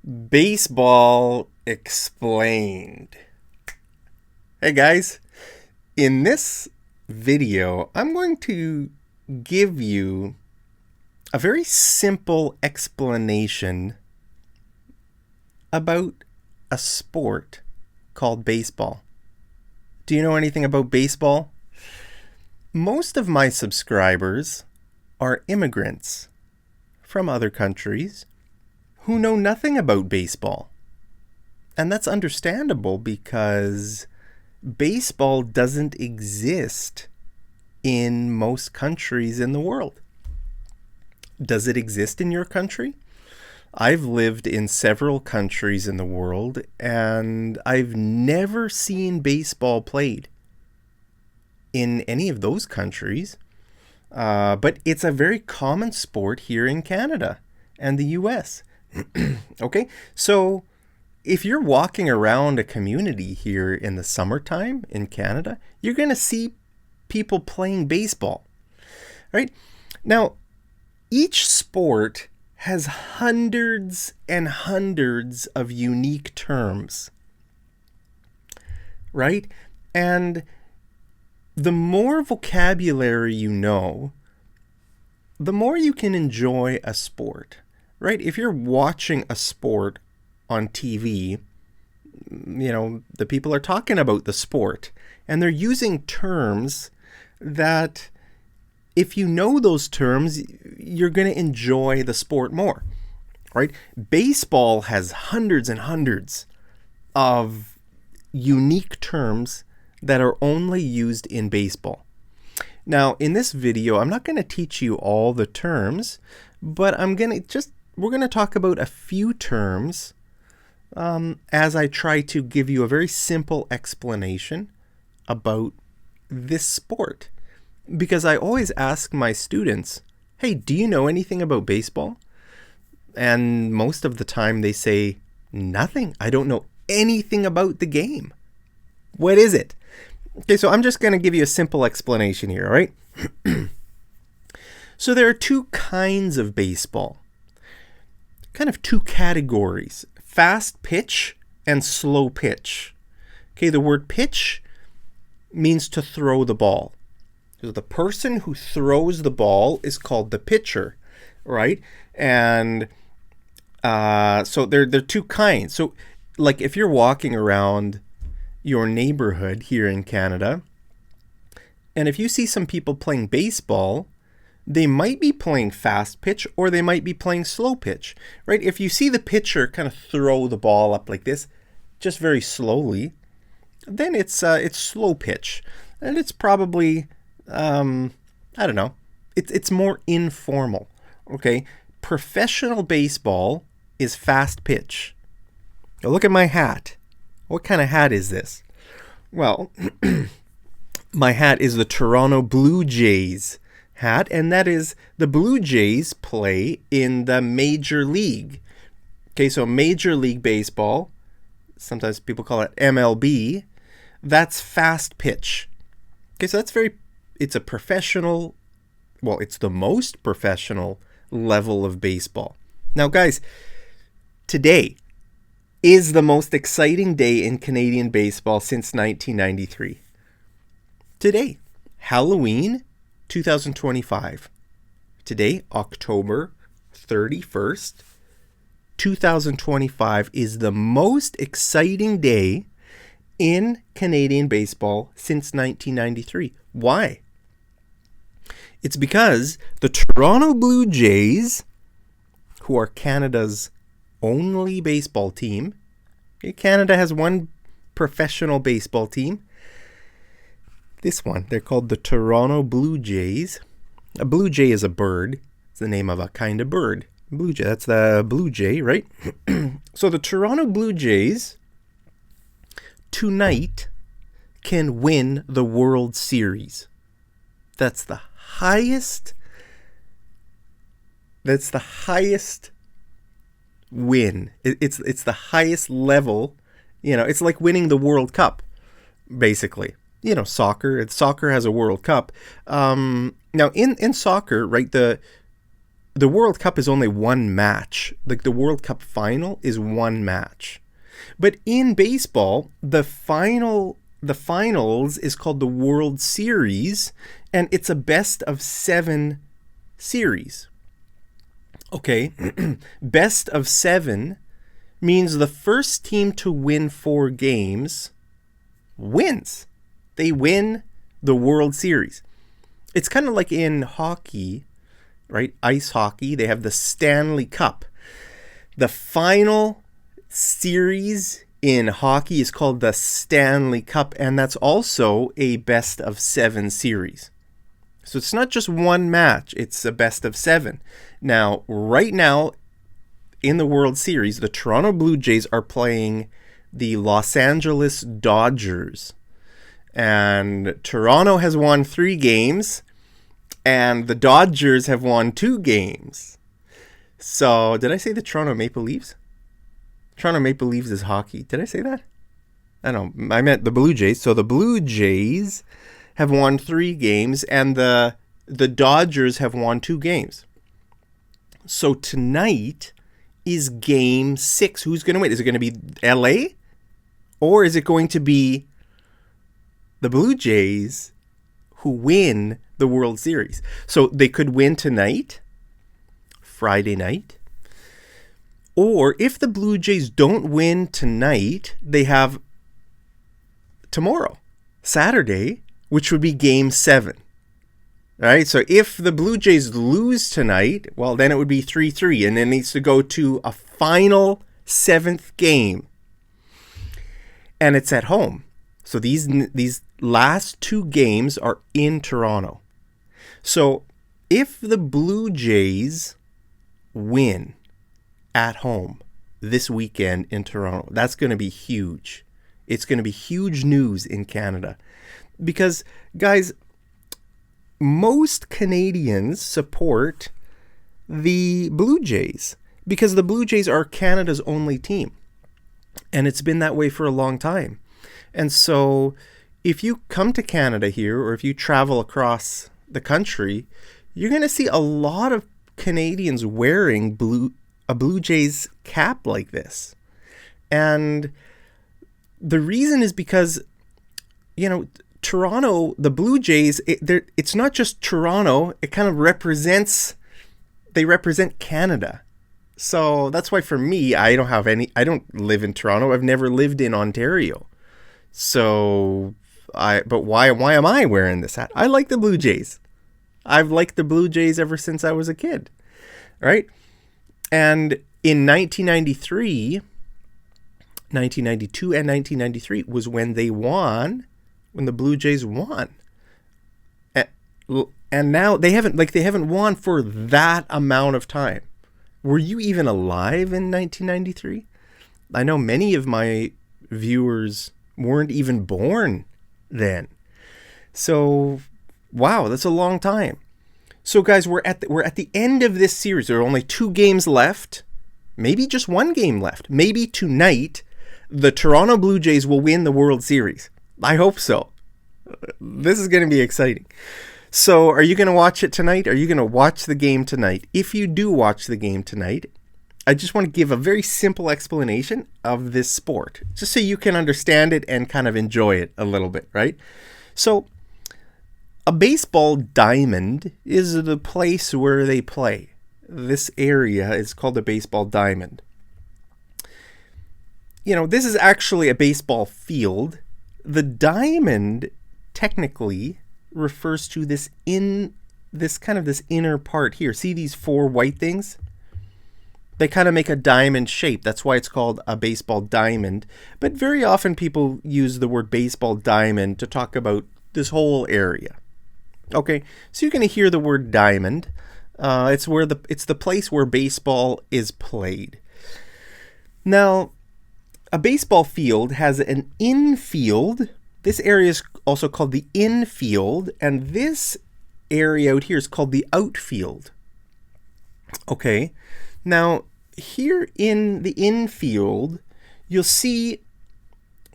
Baseball explained. Hey guys, in this video, I'm going to give you a very simple explanation about a sport called baseball. Do you know anything about baseball? Most of my subscribers are immigrants from other countries who know nothing about baseball. And that's understandable because baseball doesn't exist in most countries in the world. Does it exist in your country? I've lived in several countries in the world and I've never seen baseball played in any of those countries. But it's a very common sport here in Canada and the US. Okay, so if you're walking around a community here in the summertime in Canada, you're going to see people playing baseball, right? Now, each sport has hundreds and hundreds of unique terms, right? And the more vocabulary you know, the more you can enjoy a sport, right? If you're watching a sport on TV, the people are talking about the sport and they're using terms that if you know those terms, you're going to enjoy the sport more, right? Baseball has hundreds and hundreds of unique terms that are only used in baseball. Now, in this video, I'm not going to teach you all the terms, but we're going to talk about a few terms as I try to give you a very simple explanation about this sport. Because I always ask my students, hey, do you know anything about baseball? And most of the time they say, nothing. I don't know anything about the game. What is it? Okay, so I'm just going to give you a simple explanation here, all right? So there are two kinds of baseball, kind of two categories, fast pitch and slow pitch. Okay, the word pitch means to throw the ball. So the person who throws the ball is called the pitcher, right? And so there are two kinds. So like if you're walking around your neighborhood here in Canada, and if you see some people playing baseball, they might be playing fast pitch or they might be playing slow pitch, right? If you see the pitcher kind of throw the ball up like this, just very slowly, then it's slow pitch. And it's probably, I don't know, it's more informal, okay? Professional baseball is fast pitch. Now look at my hat. What kind of hat is this? Well, my hat is the Toronto Blue Jays hat, and that is the Blue Jays play in the Major League. Okay, so Major League Baseball, sometimes people call it MLB, that's fast pitch. Okay, so it's a professional, well, it's the most professional level of baseball. Now, guys, today is the most exciting day in Canadian baseball since 1993. Today, Halloween 2025. Today, October 31st, 2025 is the most exciting day in Canadian baseball since 1993. Why? It's because the Toronto Blue Jays, who are Canada's only baseball team. Okay, Canada has one professional baseball team. This one, they're called the Toronto Blue Jays. A blue jay is a bird. It's the name of a kind of bird. Blue jay, that's the blue jay, right? So the Toronto Blue Jays tonight can win the World Series. That's the highest win. It's the highest level. It's like winning the World Cup, basically. Soccer has a World Cup. Now in soccer, right, the the World Cup is only one match. Like the World Cup final is one match. But in baseball, the finals is called the World Series, and it's a best of 7 series. Okay, best of 7 means the first team to win 4 games wins. They win the World Series. It's kind of like in hockey, right? Ice hockey, they have the Stanley Cup. The final series in hockey is called the Stanley Cup, and that's also a best of 7 series. So it's not just one match, it's a best of 7. Now, right now in the World Series, the Toronto Blue Jays are playing the Los Angeles Dodgers. And Toronto has won 3 games, and the Dodgers have won 2 games. So, did I say the Toronto Maple Leafs? Toronto Maple Leafs is hockey. Did I say that? I don't know. I meant the Blue Jays. So the Blue Jays have won 3 games, and the Dodgers have won 2 games. So tonight is game 6. Who's going to win? Is it going to be LA? Or is it going to be the Blue Jays who win the World Series? So they could win tonight, Friday night. Or if the Blue Jays don't win tonight, they have tomorrow, Saturday, which would be game 7. All right, so if the Blue Jays lose tonight, well, then it would be 3-3, and it needs to go to a final 7th game. And it's at home. So these last 2 games are in Toronto. So if the Blue Jays win at home this weekend in Toronto, that's going to be huge. It's going to be huge news in Canada. Because, guys, most Canadians support the Blue Jays because the Blue Jays are Canada's only team. And it's been that way for a long time. And so if you come to Canada here, or if you travel across the country, you're going to see a lot of Canadians wearing a Blue Jays cap like this. And the reason is because, Toronto, the Blue Jays, it's not just Toronto. It kind of they represent Canada. So that's why for me, I don't live in Toronto. I've never lived in Ontario. So, but why am I wearing this hat? I like the Blue Jays. I've liked the Blue Jays ever since I was a kid, right? And in 1993, 1992 and 1993 was when they won, when the Blue Jays won. And now they haven't won for that amount of time. Were you even alive in 1993? I know many of my viewers weren't even born then. So, wow, that's a long time. So, guys, we're at the end of this series. There are only 2 games left, maybe just 1 game left. Maybe tonight, the Toronto Blue Jays will win the World Series. I hope so. This is going to be exciting. So, are you going to watch it tonight? Are you going to watch the game tonight? If you do watch the game tonight, I just want to give a very simple explanation of this sport, just so you can understand it and kind of enjoy it a little bit, right? So, a baseball diamond is the place where they play. This area is called a baseball diamond. This is actually a baseball field. The diamond technically refers to this inner part here. See these 4 white things? They kind of make a diamond shape. That's why it's called a baseball diamond. But very often people use the word baseball diamond to talk about this whole area. Okay, so you're going to hear the word diamond. It's the place where baseball is played. Now, a baseball field has an infield. This area is also called the infield, and this area out here is called the outfield. Okay, now here in the infield, you'll see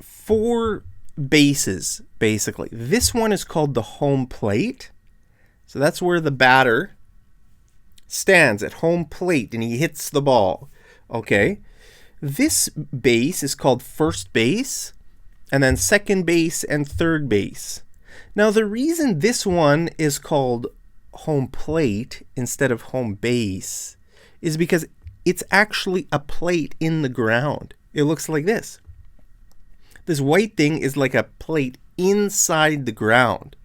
4 bases, basically. This one is called the home plate. So that's where the batter stands at home plate and he hits the ball. Okay, this base is called first base, and then second base and third base. Now, the reason this one is called home plate instead of home base is because it's actually a plate in the ground. It looks like this. This white thing is like a plate inside the ground.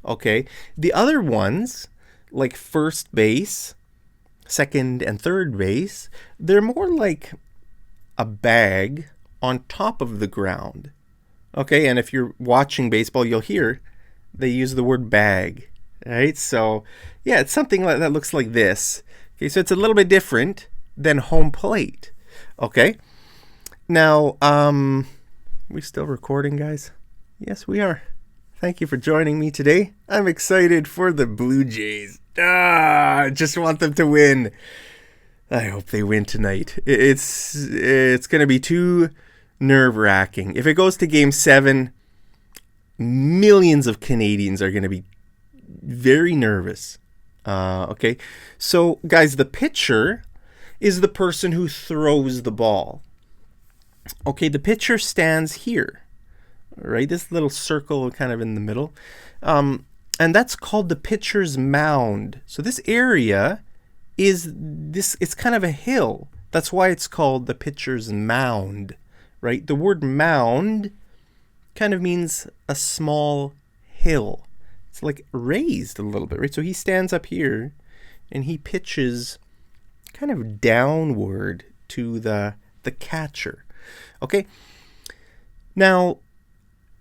Okay, the other ones, like first base, second and third base, they're more like a bag on top of the ground. Okay, and if you're watching baseball, you'll hear they use the word bag, right? So, yeah, it's something that looks like this. Okay, so it's a little bit different than home plate. Okay, now, we still recording, guys? Yes, we are. Thank you for joining me today. I'm excited for the Blue Jays. I just want them to win. I hope they win tonight. It's going to be too nerve-wracking. If it goes to Game 7, millions of Canadians are going to be very nervous. Okay, so guys, the pitcher is the person who throws the ball. Okay, the pitcher stands here, right? This little circle kind of in the middle. And that's called the pitcher's mound. So this area it's kind of a hill. That's why it's called the pitcher's mound, right? The word mound kind of means a small hill. It's like raised a little bit, right? So he stands up here and he pitches kind of downward to the catcher. Okay. Now,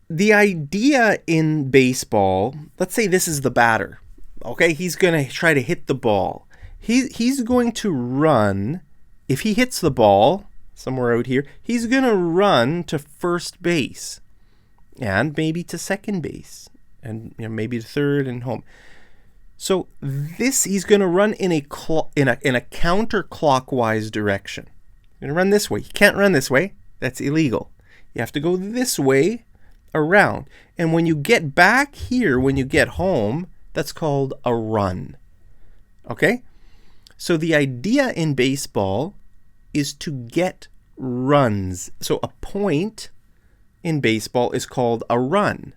the idea in baseball, let's say this is the batter. Okay, he's going to try to hit the ball. He's going to run. If he hits the ball somewhere out here, he's going to run to first base and maybe to second base and maybe to third and home. So he's going to run in a counterclockwise direction. He's going to run this way. He can't run this way. That's illegal. You have to go this way around. And when you get back here, when you get home, that's called a run. Okay? So the idea in baseball is to get runs. So a point in baseball is called a run.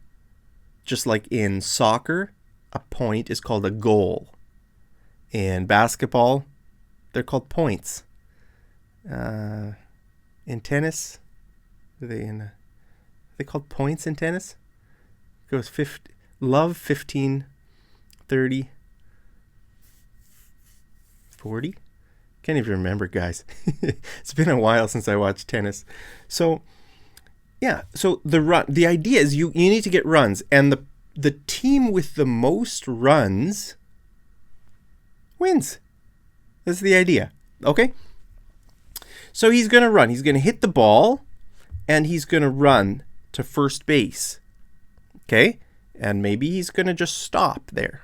Just like in soccer, a point is called a goal. In basketball, they're called points. In tennis, are they called points in tennis? It goes 15, 30, 40. Can't even remember, guys. It's been a while since I watched tennis. So, yeah. So the idea is you need to get runs, and the team with the most runs wins. That's the idea. Okay. So he's going to run. He's going to hit the ball, and he's going to run to first base. Okay? And maybe he's going to just stop there.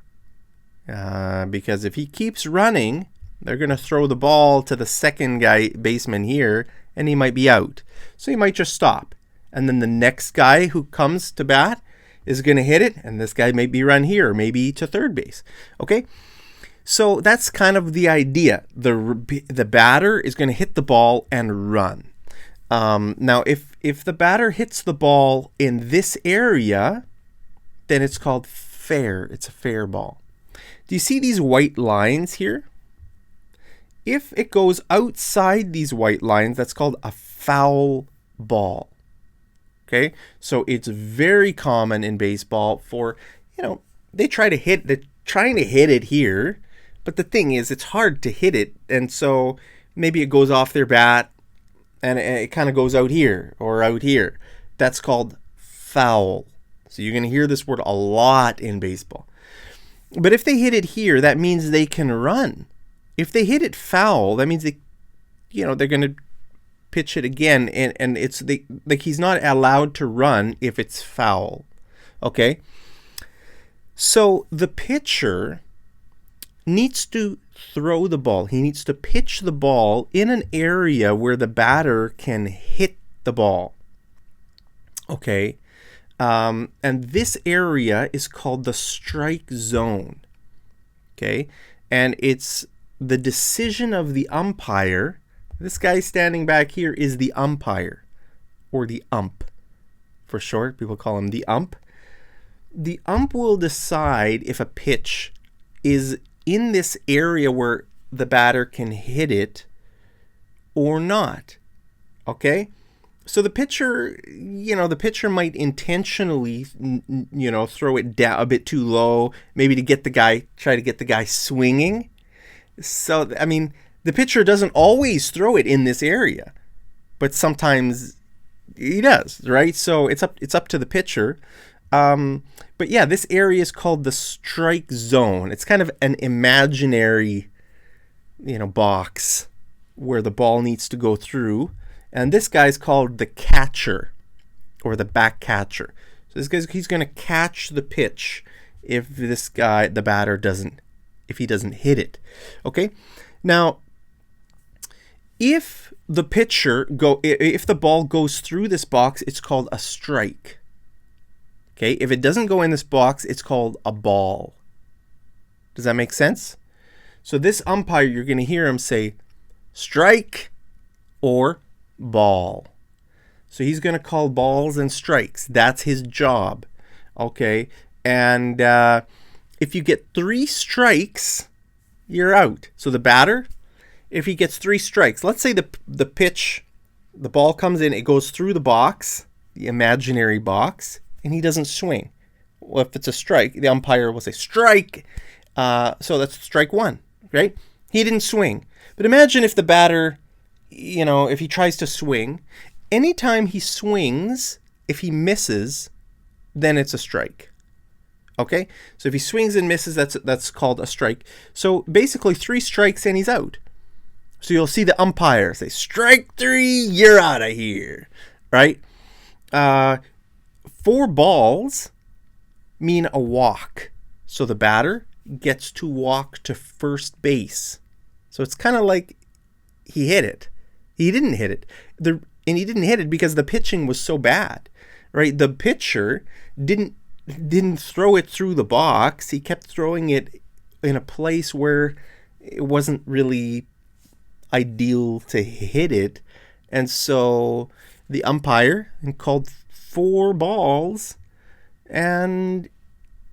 Because if he keeps running, they're going to throw the ball to the second baseman here, and he might be out. So he might just stop. And then the next guy who comes to bat is going to hit it, and this guy may be run here, maybe to third base. Okay? So that's kind of the idea. The batter is going to hit the ball and run. Now, if the batter hits the ball in this area, then it's called fair. It's a fair ball. Do you see these white lines here? If it goes outside these white lines, that's called a foul ball. Okay? So it's very common in baseball for, they're trying to hit it here. But the thing is, it's hard to hit it, and so maybe it goes off their bat, and it kind of goes out here or out here. That's called foul. So you're going to hear this word a lot in baseball. But if they hit it here, that means they can run. If they hit it foul, that means they're going to pitch it again, and it's like he's not allowed to run if it's foul. Okay? So the pitcher needs to throw the ball. He needs to pitch the ball in an area where the batter can hit the ball. Okay. And this area is called the strike zone. Okay. And it's the decision of the umpire, this guy standing back here is the umpire, or the ump for short. People call him the ump. The ump will decide if a pitch is in this area where the batter can hit it or not. Okay? So the pitcher might intentionally, throw it down a bit too low, maybe to try to get the guy swinging. So, the pitcher doesn't always throw it in this area, but sometimes he does, right? So it's up to the pitcher. But yeah, this area is called the strike zone. It's kind of an imaginary, box where the ball needs to go through. And this guy's called the catcher, or the back catcher. So he's going to catch the pitch if the batter doesn't hit it. Okay? Now, if the ball goes through this box, it's called a strike. Okay? If it doesn't go in this box, it's called a ball. Does that make sense? So this umpire, you're going to hear him say strike or ball. So he's going to call balls and strikes. That's his job. Okay? And if you get 3 strikes, you're out. So the batter, if he gets 3 strikes, let's say the pitch, the ball comes in, it goes through the box, the imaginary box, and he doesn't swing. Well, if it's a strike, the umpire will say strike. So that's strike 1, right? He didn't swing. But imagine if the batter, if he tries to swing, anytime he swings, if he misses, then it's a strike. Okay? So if he swings and misses, that's called a strike. So basically 3 strikes and he's out. So you'll see the umpire say, strike 3, you're out of here. Right? 4 balls mean a walk. So the batter gets to walk to first base. So it's kind of like he hit it. He didn't hit it. And he didn't hit it because the pitching was so bad. Right? The pitcher didn't throw it through the box. He kept throwing it in a place where it wasn't really ideal to hit it. And so the umpire called 4 balls, and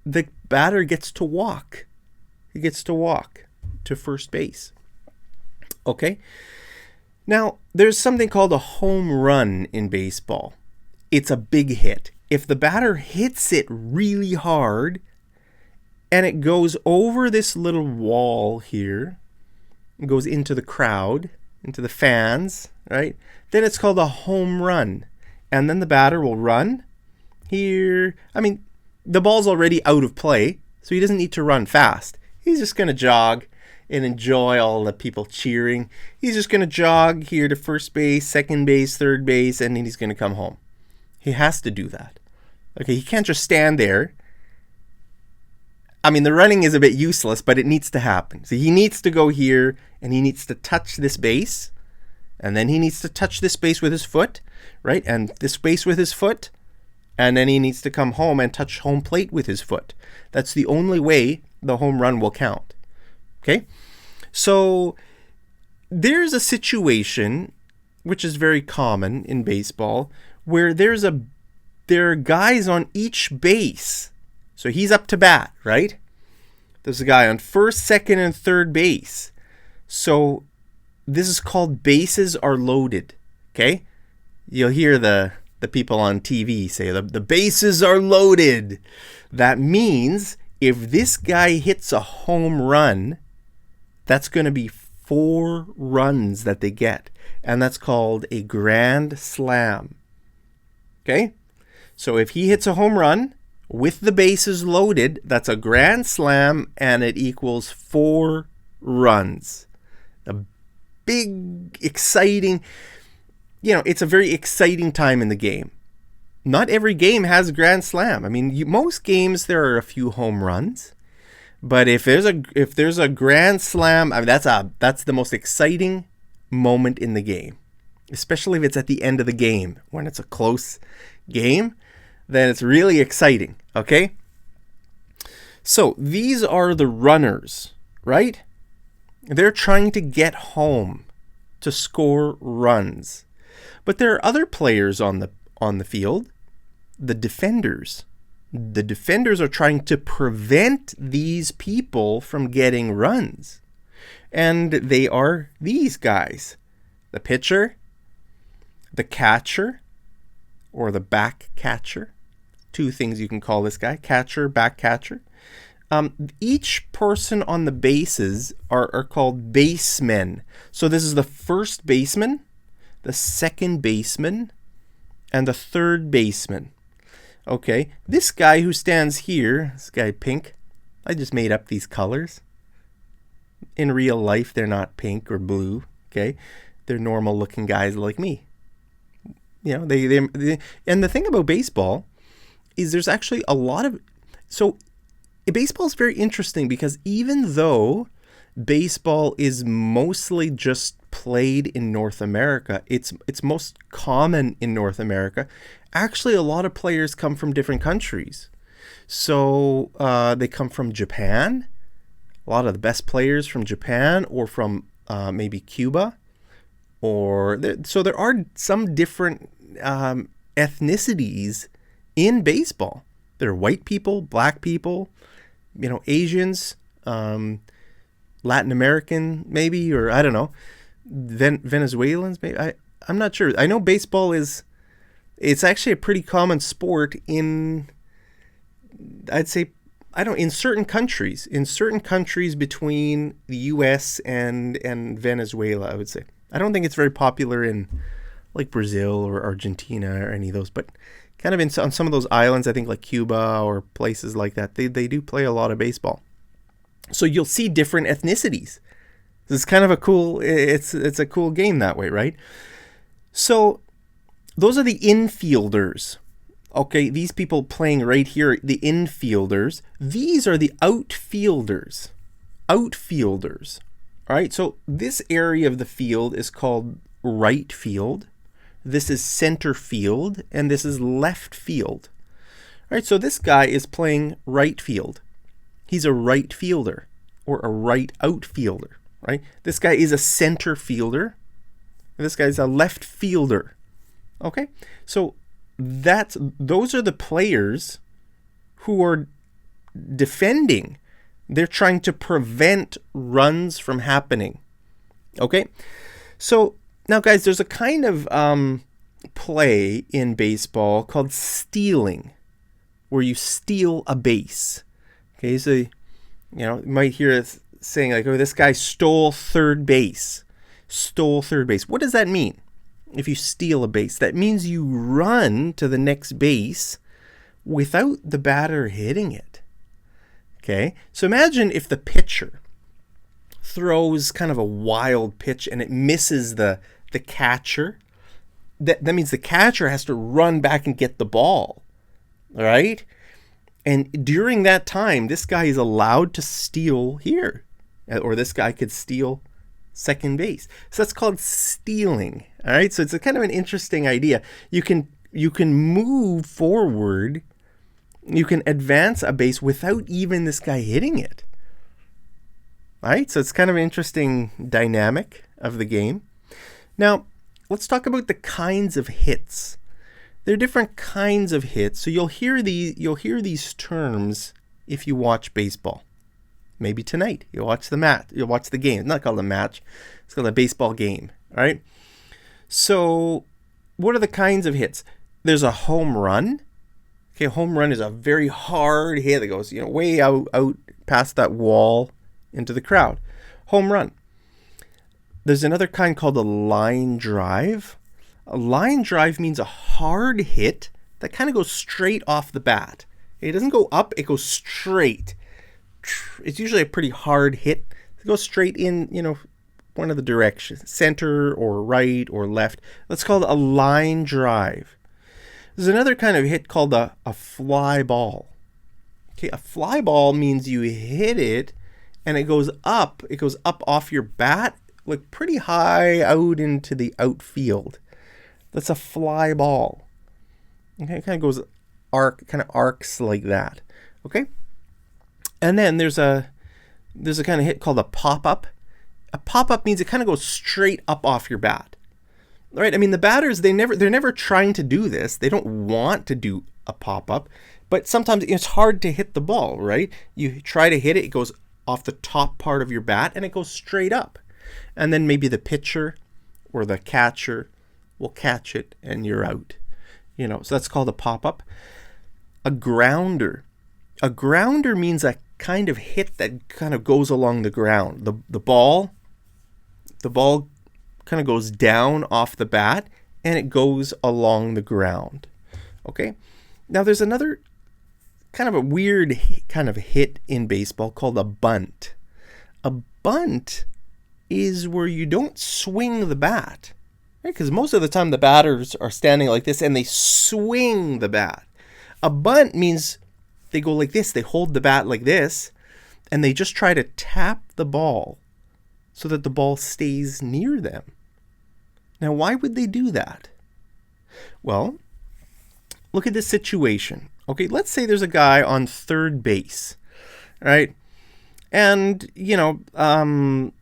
the batter gets to walk. He gets to walk to first base. Okay? Now, there's something called a home run in baseball. It's a big hit. If the batter hits it really hard and it goes over this little wall here, it goes into the crowd, into the fans, right? Then it's called a home run. And then the batter will run here. The ball's already out of play, so he doesn't need to run fast. He's just going to jog and enjoy all the people cheering. He's just going to jog here to first base, second base, third base, and then he's going to come home. He has to do that. Okay, he can't just stand there. The running is a bit useless, but it needs to happen. So he needs to go here, and he needs to touch this base, and then he needs to touch this base with his foot, right? And this base with his foot, and then he needs to come home and touch home plate with his foot. That's the only way the home run will count. Okay? So there's a situation, which is very common in baseball, where there are guys on each base. So he's up to bat, right? There's a guy on first, second, and third base. So this is called bases are loaded. Okay? You'll hear the people on TV say the bases are loaded. That means if this guy hits a home run, that's going to be 4 runs that they get. And that's called a grand slam. Okay? So if he hits a home run with the bases loaded, that's a grand slam, and it equals 4 runs. A big, exciting, it's a very exciting time in the game. Not every game has a grand slam. Most games there are a few home runs, but if there's a grand slam, that's the most exciting moment in the game. Especially if it's at the end of the game, when it's a close game, then it's really exciting, okay? So these are the runners, right? They're trying to get home to score runs. But there are other players on the field, the defenders. The defenders are trying to prevent these people from getting runs. And they are these guys: the pitcher, the catcher, or the back catcher. Two things you can call this guy: catcher, back catcher. Each person on the bases are called basemen. So this is the first baseman, the second baseman, and the third baseman. Okay, this guy who stands here, this guy pink, I just made up these colors. In real life, they're not pink or blue. Okay, they're normal looking guys like me. You know, they and the thing about baseball is there's actually a lot of, so baseball is very interesting because even though baseball is mostly just played in North America, it's most common in North America. Actually, a lot of players come from different countries. So they come from Japan. A lot of the best players from Japan, or from maybe Cuba, so there are some different ethnicities in baseball. There are white people, black people, Asians, Latin American maybe, or I don't know, Venezuelans maybe. I'm not sure. I know baseball it's actually a pretty common sport in, I'd say, in certain countries between the US and Venezuela, I would say. I don't think it's very popular in like Brazil or Argentina or any of those, but kind of on some of those islands, I think like Cuba or places like that, they do play a lot of baseball. So you'll see different ethnicities. This is kind of a cool, it's a cool game that way, right? So those are the infielders. Okay, these people playing right here, the infielders. These are the outfielders. Outfielders. All right, so this area of the field is called right field. This is center field, and this is left field. All right, so this guy is playing right field. He's a right fielder or a right outfielder, right? This guy is a center fielder. This guy's a left fielder. Okay, so those are the players who are defending. They're trying to prevent runs from happening. Okay, so now guys, there's a kind of play in baseball called stealing, where you steal a base. Okay, so you might hear us saying like, oh, this guy stole third base. Stole third base. What does that mean? If you steal a base, that means you run to the next base without the batter hitting it. Okay, so imagine if the pitcher throws kind of a wild pitch and it misses the catcher. That means the catcher has to run back and get the ball. All right, and during that time, this guy is allowed to steal here, or this guy could steal second base. So that's called stealing. All right, so it's a kind of an interesting idea. You can move forward, you can advance a base without even this guy hitting it. All right, so it's kind of an interesting dynamic of the game. Now, let's talk about the kinds of hits. There are different kinds of hits. So you'll hear these terms if you watch baseball. Maybe tonight you'll watch the match. You'll watch the game. It's not called a match. It's called a baseball game. All right. So what are the kinds of hits? There's a home run. Okay, a home run is a very hard hit that goes, way out past that wall into the crowd. Home run. There's another kind called a line drive. A line drive means a hard hit that kind of goes straight off the bat. It doesn't go up, it goes straight. It's usually a pretty hard hit. It goes straight in, one of the directions, center or right or left. That's called a line drive. There's another kind of hit called a fly ball. Okay, a fly ball means you hit it and it goes up off your bat, like pretty high out into the outfield. That's a fly ball. Okay, it kind of arcs like that. Okay? And then there's a kind of hit called a pop-up. a pop-up means it kind of goes straight up off your bat. Right? I mean, the batters, they're never trying to do this. They don't want to do a pop-up, but sometimes it's hard to hit the ball, right? You try to hit it, it goes off the top part of your bat and it goes straight up. And then maybe the pitcher or the catcher will catch it and you're out. So that's called a pop-up. A grounder. A grounder means a kind of hit that kind of goes along the ground. The ball kind of goes down off the bat and it goes along the ground. Okay? Now there's another kind of a weird kind of hit in baseball called a bunt. A bunt is where you don't swing the bat. Right? Because most of the time the batters are standing like this and they swing the bat. A bunt means they go like this. They hold the bat like this and they just try to tap the ball so that the ball stays near them. Now, why would they do that? Well, look at this situation. Okay, let's say there's a guy on third base, right? And, it's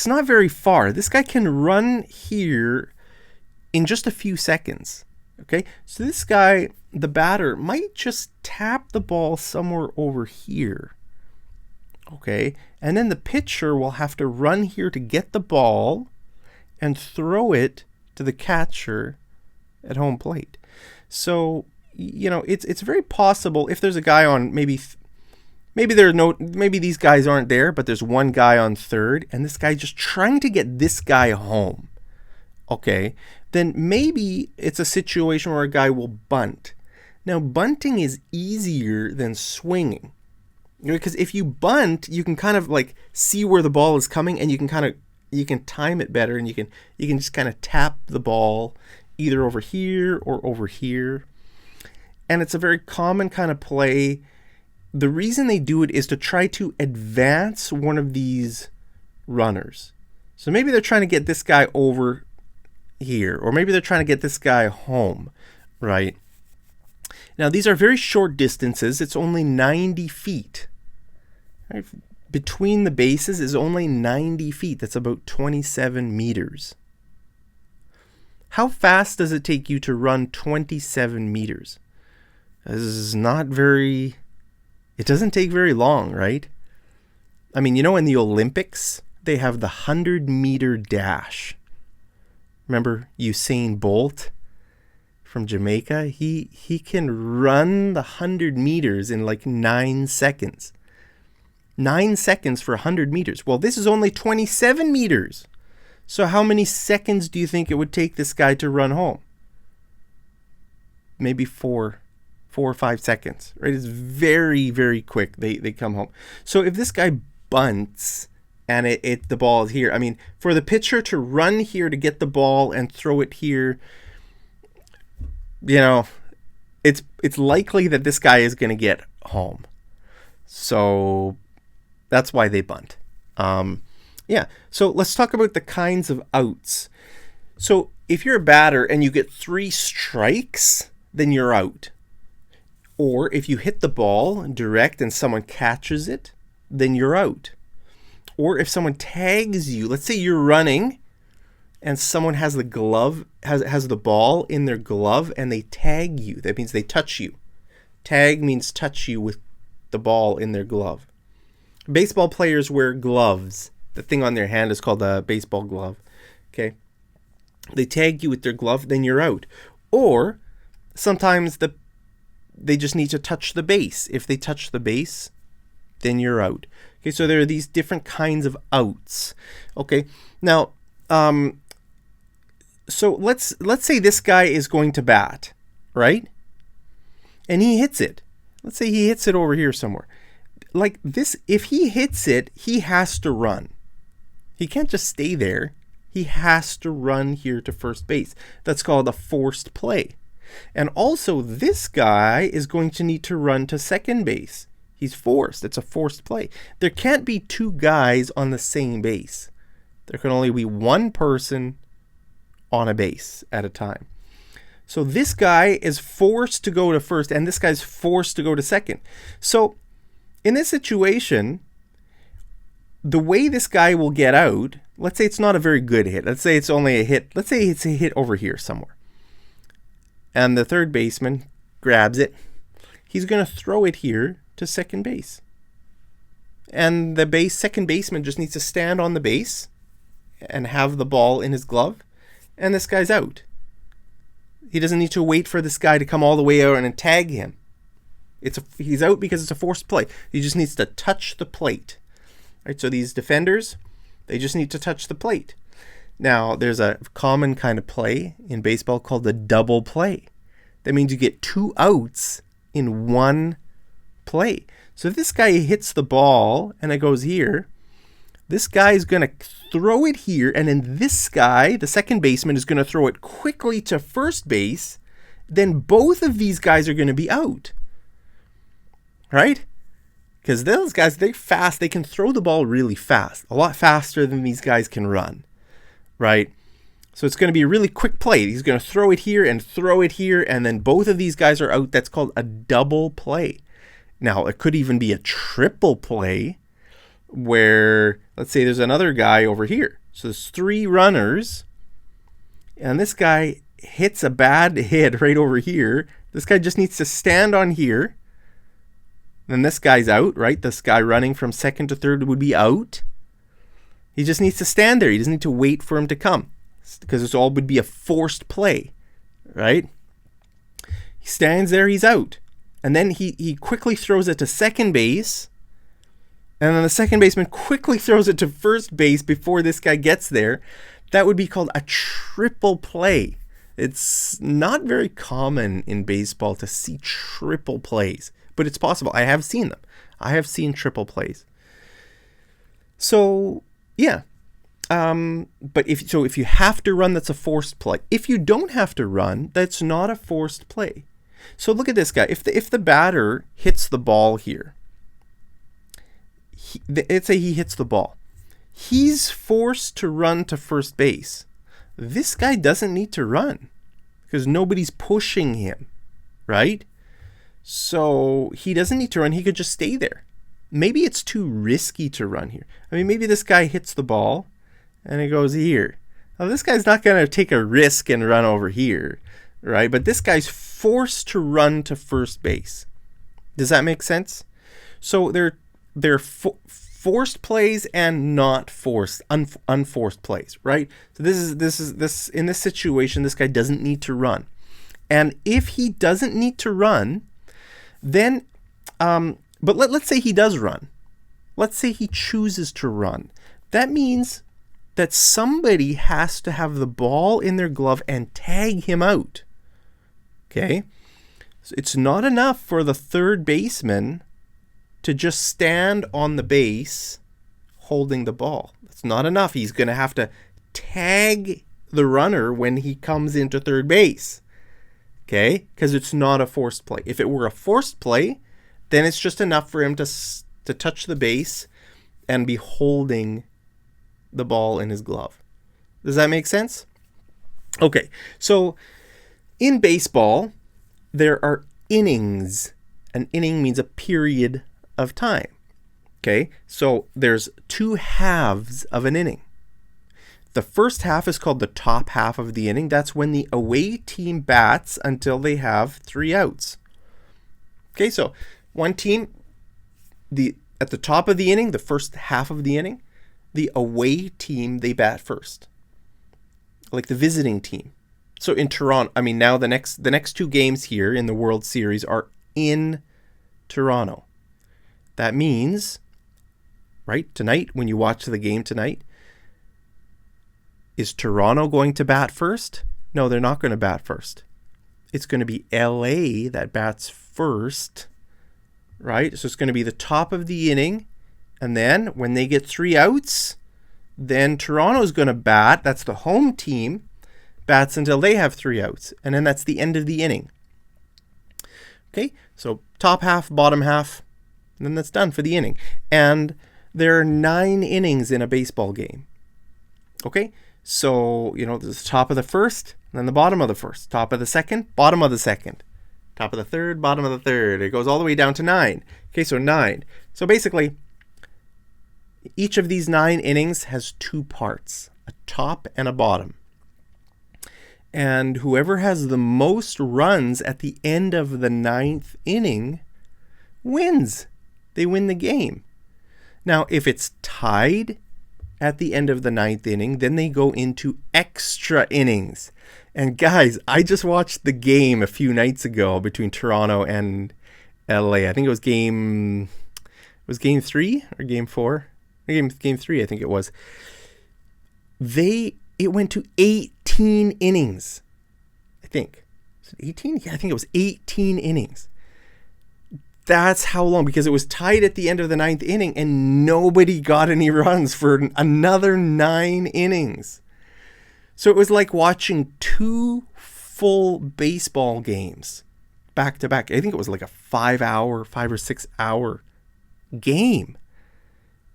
not very far. This guy can run here in just a few seconds. Okay, so this guy, the batter, might just tap the ball somewhere over here. Okay, and then the pitcher will have to run here to get the ball and throw it to the catcher at home plate. So, it's very possible if there's a guy on maybe these guys aren't there, but there's one guy on third and this guy just trying to get this guy home. Okay, then maybe it's a situation where a guy will bunt. Now, bunting is easier than swinging. Because if you bunt, you can kind of like see where the ball is coming and you can time it better and you can just kind of tap the ball either over here or over here. And it's a very common kind of play. The reason they do it is to try to advance one of these runners. So maybe they're trying to get this guy over here, or maybe they're trying to get this guy home, right? Now, these are very short distances. It's only 90 feet. Right? Between the bases is only 90 feet. That's about 27 meters. How fast does it take you to run 27 meters? This is not very... It doesn't take very long, right? I mean, in the Olympics, they have the 100-meter dash. Remember Usain Bolt from Jamaica? He can run the 100 meters in like 9 seconds. 9 seconds for 100 meters. Well, this is only 27 meters. So how many seconds do you think it would take this guy to run home? Maybe 4 or 5 seconds, right? It's very, very quick. They come home. So if this guy bunts and the ball is here, I mean, for the pitcher to run here to get the ball and throw it here, it's likely that this guy is going to get home. So that's why they bunt. So let's talk about the kinds of outs. So if you're a batter and you get 3 strikes, then you're out. Or if you hit the ball direct and someone catches it, then you're out. Or if someone tags you, let's say you're running and someone has the glove, has the ball in their glove and they tag you. That means they touch you. Tag means touch you with the ball in their glove. Baseball players wear gloves. The thing on their hand is called a baseball glove. Okay. They tag you with their glove, then you're out. Or sometimes they just need to touch the base. If they touch the base, then you're out. Okay, so there are these different kinds of outs. Okay, now, so let's say this guy is going to bat, right? And he hits it. Let's say he hits it over here somewhere. Like this, if he hits it, he has to run. He can't just stay there. He has to run here to first base. That's called a forced play. And also, this guy is going to need to run to second base. He's forced. It's a forced play. There can't be 2 guys on the same base. There can only be 1 person on a base at a time. So this guy is forced to go to first, and this guy's forced to go to second. So in this situation, the way this guy will get out, let's say it's not a very good hit. Let's say it's only a hit. Let's say it's a hit over here somewhere. And the third baseman grabs it. He's going to throw it here to second base. And the second baseman just needs to stand on the base and have the ball in his glove. And this guy's out. He doesn't need to wait for this guy to come all the way out and tag him. He's out because it's a forced play. He just needs to touch the plate. Right? So these defenders, they just need to touch the plate. Now, there's a common kind of play in baseball called the double play. That means you get 2 outs in one play. So if this guy hits the ball and it goes here, this guy is going to throw it here, and then this guy, the second baseman, is going to throw it quickly to first base. Then both of these guys are going to be out. Right? Because those guys, they're fast. They can throw the ball really fast. A lot faster than these guys can run. Right? So it's going to be a really quick play. He's going to throw it here, and then both of these guys are out. That's called a double play. Now, it could even be a triple play where, let's say there's another guy over here. So there's 3 runners, and this guy hits a bad hit right over here. This guy just needs to stand on here. Then this guy's out, right? This guy running from second to third would be out. He just needs to stand there. He doesn't need to wait for him to come, because this all would be a forced play, right? He stands there, he's out. And then he quickly throws it to second base. And then the second baseman quickly throws it to first base before this guy gets there. That would be called a triple play. It's not very common in baseball to see triple plays, but it's possible. I have seen them. I have seen triple plays. So, yeah. But if you have to run, that's a forced play. If you don't have to run, that's not a forced play. So look at this guy. If the batter hits the ball here, let's say he hits the ball. He's forced to run to first base. This guy doesn't need to run because nobody's pushing him, right? So he doesn't need to run. He could just stay there. Maybe it's too risky to run here. I mean, maybe this guy hits the ball and it goes here. Now, this guy's not going to take a risk and run over here, right? But this guy's forced to run to first base. Does that make sense? So they're forced plays and not forced, unforced plays, right? So this in this situation, this guy doesn't need to run. And if he doesn't need to run, then, but let's say he does run. Let's say he chooses to run. That means that somebody has to have the ball in their glove and tag him out. Okay? So it's not enough for the third baseman to just stand on the base holding the ball. It's not enough. He's going to have to tag the runner when he comes into third base. Okay? Because it's not a forced play. If it were a forced play, then it's just enough for him to touch the base and be holding the ball in his glove. Does that make sense? Okay, so in baseball, there are innings. An inning means a period of time. Okay, so there's 2 halves of an inning. The first half is called the top half of the inning. That's when the away team bats until they have 3 outs. Okay, so one team, at the top of the inning, the first half of the inning, the away team, they bat first, like the visiting team. So in Toronto, I mean, now the next 2 games here in the World Series are in Toronto. That means, right, tonight, when you watch the game tonight, is Toronto going to bat first? No, they're not going to bat first. It's going to be LA that bats first, right? So it's going to be the top of the inning. And then when they get 3 outs, then Toronto's going to bat. That's the home team. Bats until they have 3 outs. And then that's the end of the inning. Okay, so top half, bottom half. And then that's done for the inning. And there are 9 innings in a baseball game. Okay, so, there's the top of the first, and then the bottom of the first. Top of the second, bottom of the second. Top of the third, bottom of the third. It goes all the way down to 9. Okay, so 9. So basically, Each of these 9 innings has 2 parts, a top and a bottom. And whoever has the most runs at the end of the 9th inning wins. They win the game. Now, if it's tied at the end of the 9th inning, then they go into extra innings. And guys, I just watched the game a few nights ago between Toronto and LA. I think it was game 3 or game 4? Game 3, I think it was. It went to 18 innings. I think. Was it 18? Yeah, I think it was 18 innings. That's how long, because it was tied at the end of the 9th inning and nobody got any runs for another 9 innings. So it was like watching 2 full baseball games back to back. I think it was like a 5 or 6 hour game.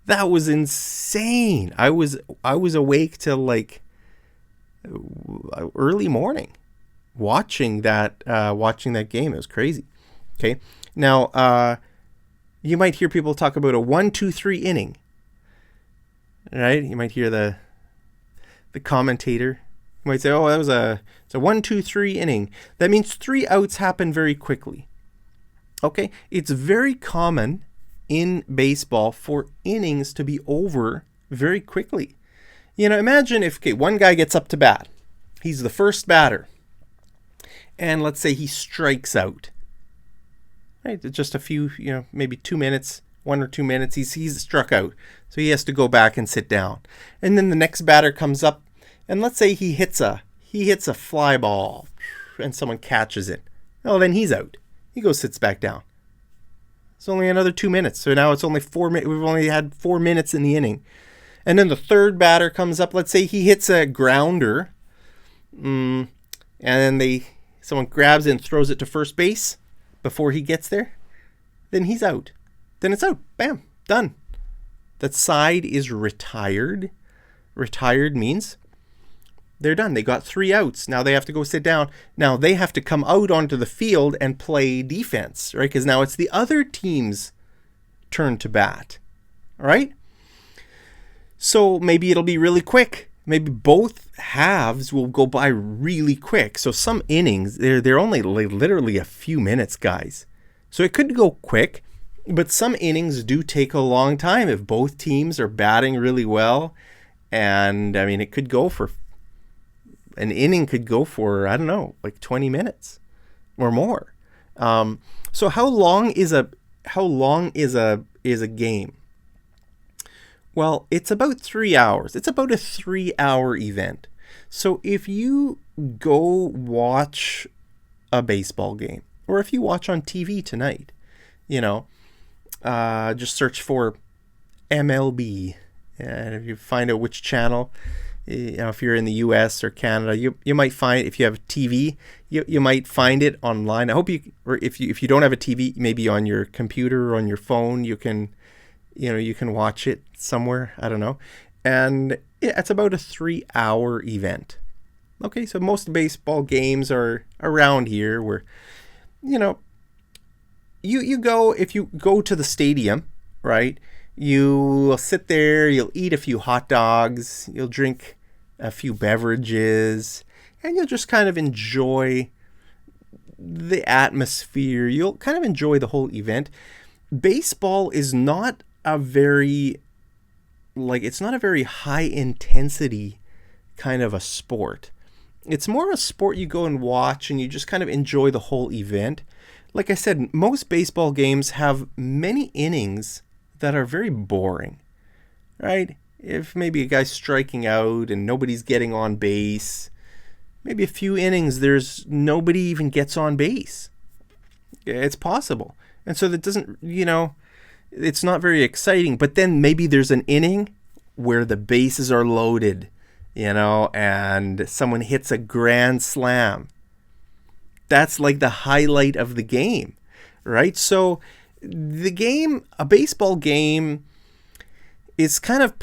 That was insane. I was awake till like early morning watching that game. It was crazy. Okay. Now, you might hear people talk about a 1-2-3 inning, right? You might hear the commentator. You might say, "Oh, it's a 1-2-3 inning." That means 3 outs happen very quickly. Okay, it's very common in baseball for innings to be over very quickly. Imagine if one guy gets up to bat, he's the first batter, and let's say he strikes out. Right, just a few, maybe 2 minutes, 1 or 2 minutes, he's struck out. So he has to go back and sit down. And then the next batter comes up, and let's say he hits a fly ball, and someone catches it. Oh, then he's out. He goes, sits back down. It's only another 2 minutes. So now it's only 4 minutes. We've only had 4 minutes in the inning. And then the third batter comes up. Let's say he hits a grounder, and then someone grabs it and throws it to first base before he gets there, then he's out. Then it's out. Bam. Done. That side is retired. Retired means they're done. They got 3 outs. Now they have to go sit down. Now they have to come out onto the field and play defense, right? Because now it's the other team's turn to bat, all right? So maybe it'll be really quick. Maybe both halves will go by really quick. So some innings, they're only literally a few minutes, guys. So it could go quick, but some innings do take a long time if both teams are batting really well. And I mean, an inning could go for, I don't know, like 20 minutes or more. So how long is a game? Well, it's about 3 hours. It's about a 3-hour event. So if you go watch a baseball game, or if you watch on TV tonight, just search for MLB. And if you find out which channel, if you're in the US or Canada, you might find, if you have TV, you might find it online. I hope or if you don't have a TV, maybe on your computer or on your phone, you can watch it somewhere. I don't know. And it's about a 3-hour event. Okay, so most baseball games are around here where, if you go to the stadium, right, you'll sit there, you'll eat a few hot dogs, you'll drink a few beverages, and you'll just kind of enjoy the atmosphere. You'll kind of enjoy the whole event. Baseball is not it's not a very high intensity kind of a sport. It's more a sport you go and watch and you just kind of enjoy the whole event. Like I said, most baseball games have many innings that are very boring, right? If maybe a guy's striking out and nobody's getting on base, maybe a few innings there's nobody even gets on base. It's possible. And so that doesn't, it's not very exciting. But then maybe there's an inning where the bases are loaded, and someone hits a grand slam. That's like the highlight of the game, right? So a baseball game is kind of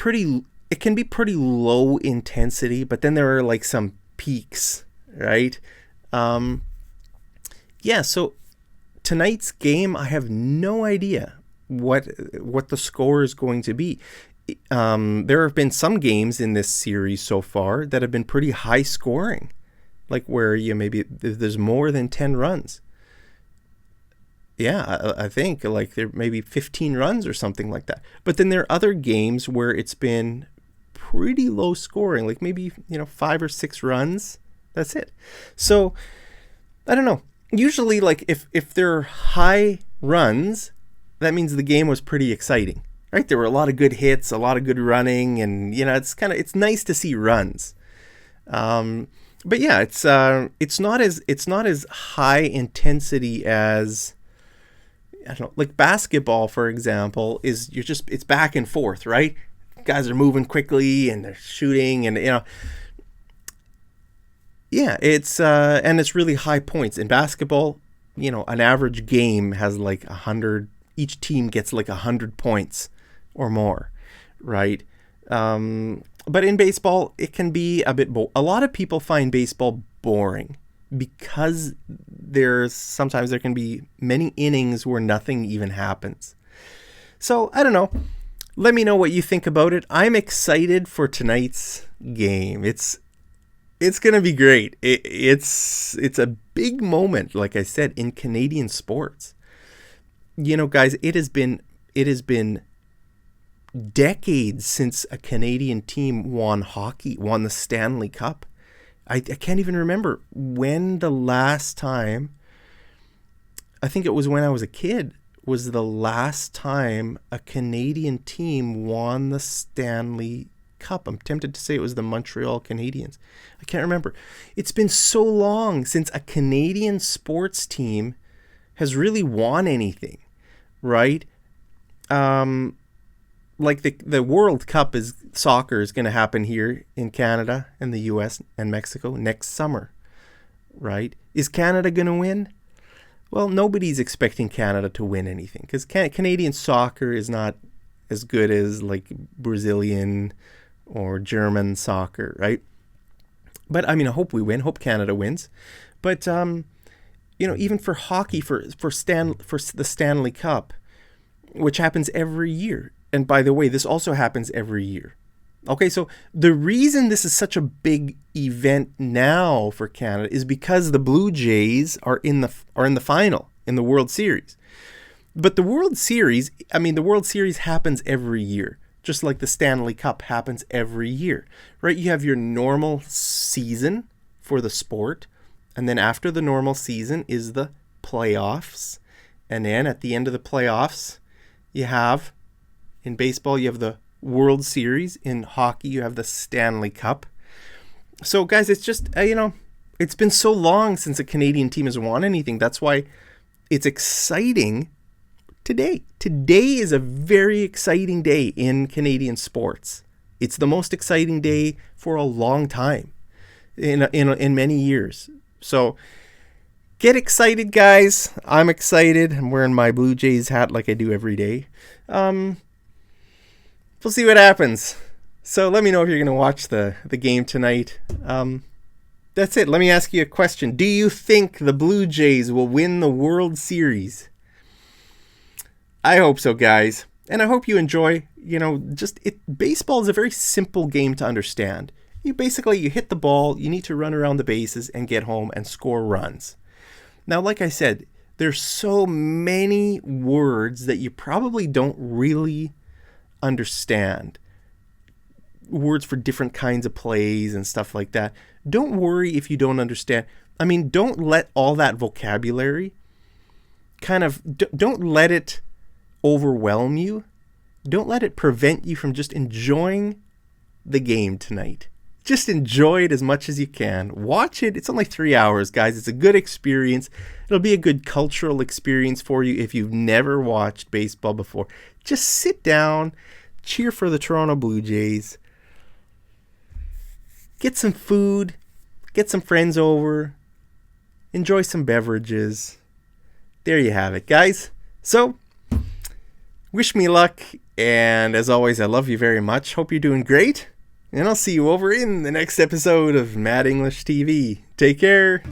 it can be pretty low intensity, but then there are like some peaks, right? So tonight's game, I have no idea what the score is going to be. there have been some games in this series so far that have been pretty high scoring, like where maybe there's more than 10 runs. Yeah, I think like there maybe 15 runs or something like that. But then there are other games where it's been pretty low scoring, like maybe 5 or 6 runs. That's it. So I don't know. Usually, like if there are high runs, that means the game was pretty exciting, right? There were a lot of good hits, a lot of good running, and it's nice to see runs. But yeah, it's not as high intensity as, I don't know, like basketball, for example, it's back and forth, right? Guys are moving quickly and they're shooting, and yeah, and it's really high points. In basketball, an average game has like 100. Each team gets like 100 points or more, right? But in baseball, it can be a bit. A lot of people find baseball boring because sometimes there can be many innings where nothing even happens. So I don't know. Let me know what you think about it. I'm excited for tonight's game. It's gonna be great. It's a big moment, like I said, in Canadian sports. Guys, it has been decades since a Canadian team won the Stanley Cup. I can't even remember when the last time. I think it was when I was a kid. Was the last time a Canadian team won the Stanley Cup. I'm tempted to say it was the Montreal Canadiens. I can't remember. It's been so long since a Canadian sports team has really won anything, right? Like the World Cup soccer is going to happen here in Canada and the US and Mexico next summer, right? Is Canada going to win? Well, nobody's expecting Canada to win anything because Canadian soccer is not as good as like Brazilian or German soccer, right? But I mean, I hope we win. Hope Canada wins. But even for hockey, for the Stanley Cup, which happens every year. And by the way, this also happens every year. Okay, so the reason this is such a big event now for Canada is because the Blue Jays are in the final in the World Series. But the World Series happens every year, just like the Stanley Cup happens every year, right? You have your normal season for the sport, and then after the normal season is the playoffs. And then at the end of the playoffs, in baseball, you have the World Series. In hockey, you have the Stanley Cup. So, guys, it's just, it's been so long since a Canadian team has won anything. That's why it's exciting today. Today is a very exciting day in Canadian sports. It's the most exciting day for a long time, in many years. So, get excited, guys. I'm excited. I'm wearing my Blue Jays hat like I do every day. We'll see what happens. So let me know if you're going to watch the game tonight. That's it. Let me ask you a question. Do you think the Blue Jays will win the World Series? I hope so, guys. And I hope you enjoy, baseball is a very simple game to understand. You hit the ball, you need to run around the bases and get home and score runs. Now, like I said, there's so many words that you probably don't really understand. Words for different kinds of plays and stuff like that. Don't worry if you don't understand. I mean, don't let all that vocabulary don't let it overwhelm you. Don't let it prevent you from just enjoying the game tonight. Just enjoy it as much as you can. Watch it. It's only 3 hours, guys. It's a good experience. It'll be a good cultural experience for you if you've never watched baseball before. Just sit down, cheer for the Toronto Blue Jays, get some food, get some friends over, enjoy some beverages. There you have it, guys. So, wish me luck, and as always, I love you very much. Hope you're doing great, and I'll see you over in the next episode of Mad English TV. Take care.